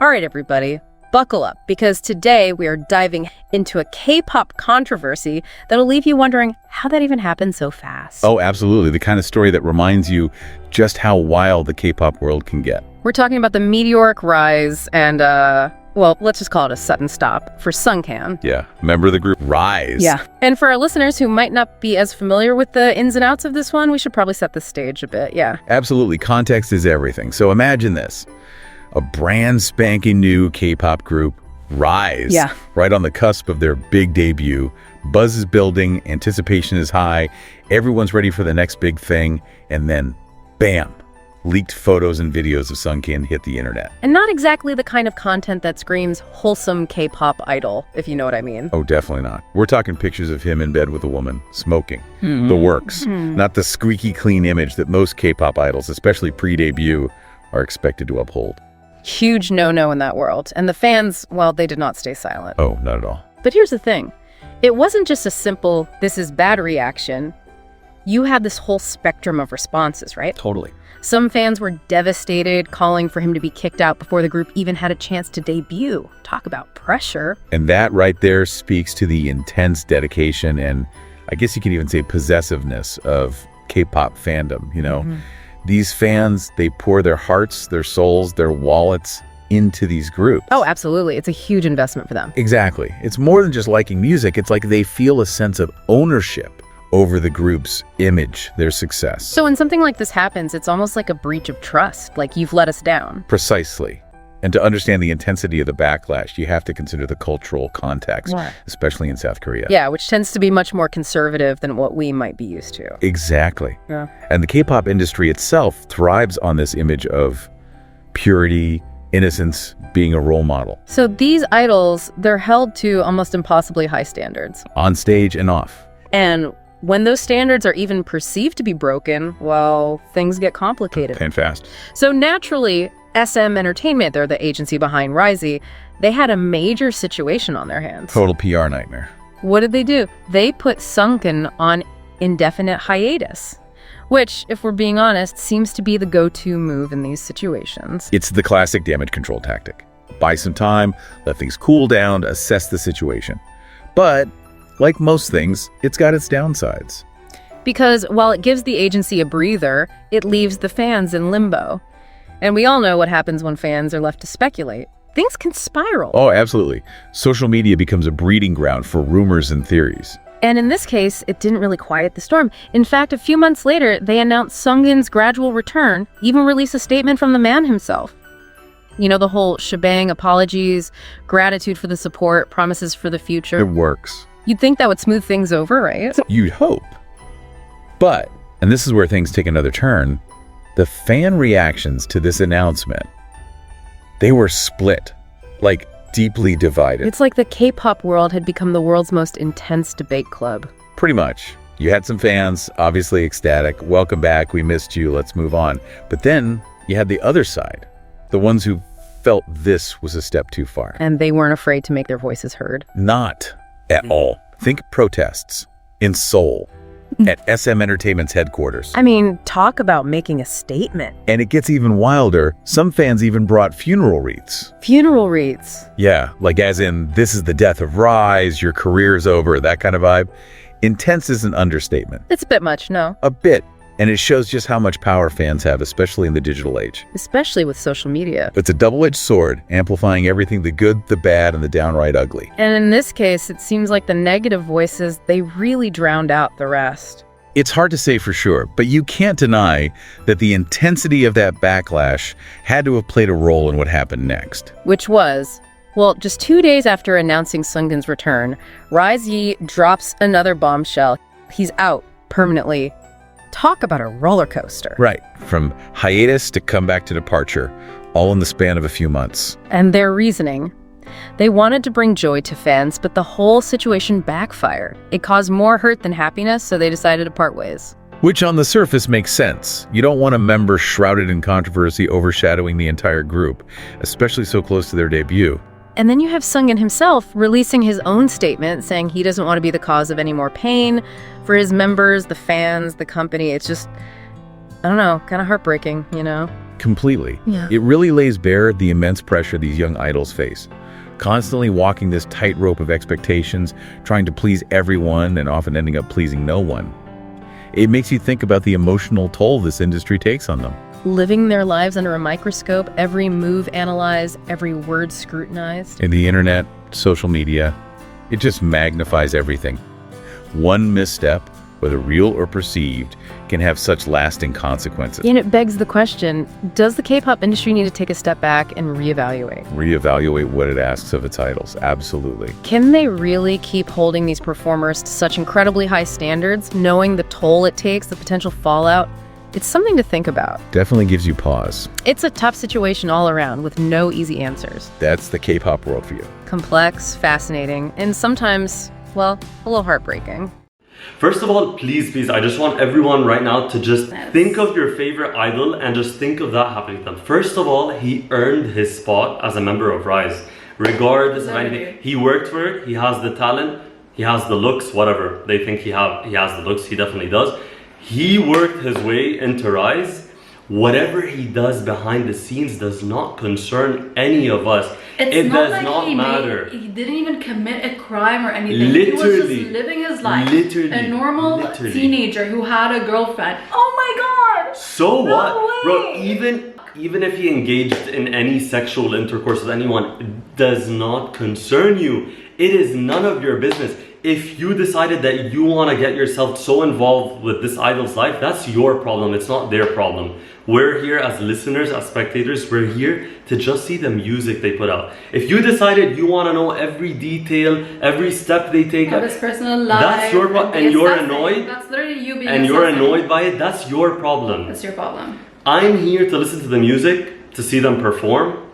All right, everybody, buckle up, because today we are diving into a K-pop controversy that'll leave you wondering how that even happened so fast. Oh, absolutely. The kind of story that reminds you just how wild the K-pop world can get. We're talking about the meteoric rise and, well, let's just call it a sudden stop for Seunghan. Yeah, member of the group RIIZE. Yeah. And for our listeners who might not be as familiar with the ins and outs of this one, we should probably set the stage a bit, yeah. Absolutely. Context is everything. So imagine this. A brand spanking new K-pop group, RIIZE, yeah, right on the cusp of their big debut. Buzz is building, anticipation is high, everyone's ready for the next big thing, and then, bam, leaked photos and videos of Seunghan hit the internet. And not exactly the kind of content that screams wholesome K-pop idol, if you know what I mean. Oh, definitely not. We're talking pictures of him in bed with a woman, smoking. The works. Not the squeaky clean image that most K-pop idols, especially pre-debut, are expected to uphold. Huge no-no in that world. And the fans, well, they did not stay silent. Oh, not at all. But here's the thing. It wasn't just a simple, this is bad reaction. You had this whole spectrum of responses, right? Totally. Some fans were devastated, calling for him to be kicked out before the group even had a chance to debut. Talk about pressure. And that right there speaks to the intense dedication and I guess you could even say possessiveness of K-pop fandom, you know? These fans, they pour their hearts, their souls, their wallets into these groups. Oh, absolutely. It's a huge investment for them. Exactly. It's more than just liking music. It's like they feel a sense of ownership over the group's image, their success. So when something like this happens, it's almost like a breach of trust, like you've let us down. Precisely. And to understand the intensity of the backlash, you have to consider the cultural context, especially in South Korea. Yeah, which tends to be much more conservative than what we might be used to. Exactly. Yeah. And the K-pop industry itself thrives on this image of purity, innocence, being a role model. So these idols, they're held to almost impossibly high standards. On stage and off. And when those standards are even perceived to be broken, well, things get complicated. And fast. So naturally, SM Entertainment, they're the agency behind RIIZE, they had a major situation on their hands. Total PR nightmare. What did they do? They put Seunghan on indefinite hiatus, which, if we're being honest, seems to be the go-to move in these situations. It's the classic damage control tactic. Buy some time, let things cool down, assess the situation. But, like most things, it's got its downsides. Because while it gives the agency a breather, it leaves the fans in limbo. And we all know what happens when fans are left to speculate. Things can spiral. Oh, absolutely. Social media becomes a breeding ground for rumors and theories. And in this case, it didn't really quiet the storm. In fact, a few months later, they announced Seunghan's gradual return, even released a statement from the man himself. You know, the whole shebang, apologies, gratitude for the support, promises for the future. It works. You'd think that would smooth things over, right? You'd hope. But, and this is where things take another turn, the fan reactions to this announcement, they were split, like deeply divided. It's like the K-pop world had become the world's most intense debate club. Pretty much. You had some fans, obviously ecstatic, welcome back, we missed you, let's move on. But then you had the other side, the ones who felt this was a step too far. And they weren't afraid to make their voices heard. Not at all. Think protests in Seoul. At SM Entertainment's headquarters. I mean, talk about making a statement. And it gets even wilder. Some fans even brought funeral wreaths. Funeral wreaths? Yeah, like as in, this is the death of RIIZE, your career's over, that kind of vibe. Intense is an understatement. It's a bit much, no? A bit. And it shows just how much power fans have, especially in the digital age. Especially with social media. It's a double-edged sword, amplifying everything, the good, the bad, and the downright ugly. And in this case, it seems like the negative voices, they really drowned out the rest. It's hard to say for sure, but you can't deny that the intensity of that backlash had to have played a role in what happened next. Which was, well, just 2 days after announcing Seunghan's return, RIIZE drops another bombshell. He's out permanently. Talk about a roller coaster. Right, from hiatus to comeback to departure, all in the span of a few months. And their reasoning. They wanted to bring joy to fans, but the whole situation backfired. It caused more hurt than happiness, so they decided to part ways. Which on the surface makes sense. You don't want a member shrouded in controversy overshadowing the entire group, especially so close to their debut. And then you have Seunghan himself releasing his own statement saying he doesn't want to be the cause of any more pain for his members, the fans, the company. It's just, I don't know, kind of heartbreaking, you know? Completely. Yeah. It really lays bare the immense pressure these young idols face. Constantly walking this tightrope of expectations, trying to please everyone and often ending up pleasing no one. It makes you think about the emotional toll this industry takes on them. Living their lives under a microscope, every move analyzed, every word scrutinized. And the internet, social media, it just magnifies everything. One misstep, whether real or perceived, can have such lasting consequences. And it begs the question, does the K-pop industry need to take a step back and reevaluate? Reevaluate what it asks of its idols, absolutely. Can they really keep holding these performers to such incredibly high standards, knowing the toll it takes, the potential fallout? It's something to think about. Definitely gives you pause. It's a tough situation all around with no easy answers. That's the K-pop world for you. Complex, fascinating, and sometimes, well, a little heartbreaking. First of all, please, I just want everyone right now to just think of your favorite idol and just think of that happening to them. First of all, he earned his spot as a member of RIIZE. Regardless of anything, he worked for it, he has the talent, he has the looks, whatever they think he has the looks, he definitely does. He worked his way into RIIZE. Whatever he does behind the scenes does not concern any of us. It does not matter. He didn't even commit a crime or anything. Literally. He was just living his life. Literally. A normal teenager who had a girlfriend. Oh my god! So No what? way. Bro, even if he engaged in any sexual intercourse with anyone, it does not concern you. It is none of your business. If you decided that you want to get yourself so involved with this idol's life, that's your problem. It's not their problem. We're here as listeners, as spectators, we're here to just see the music they put out. If you decided you want to know every detail, every step they take, Of his personal life, that's your problem, and you're annoyed, that's literally you being and you're assessing. annoyed by it, that's your problem. That's your problem. I'm here to listen to the music, to see them perform,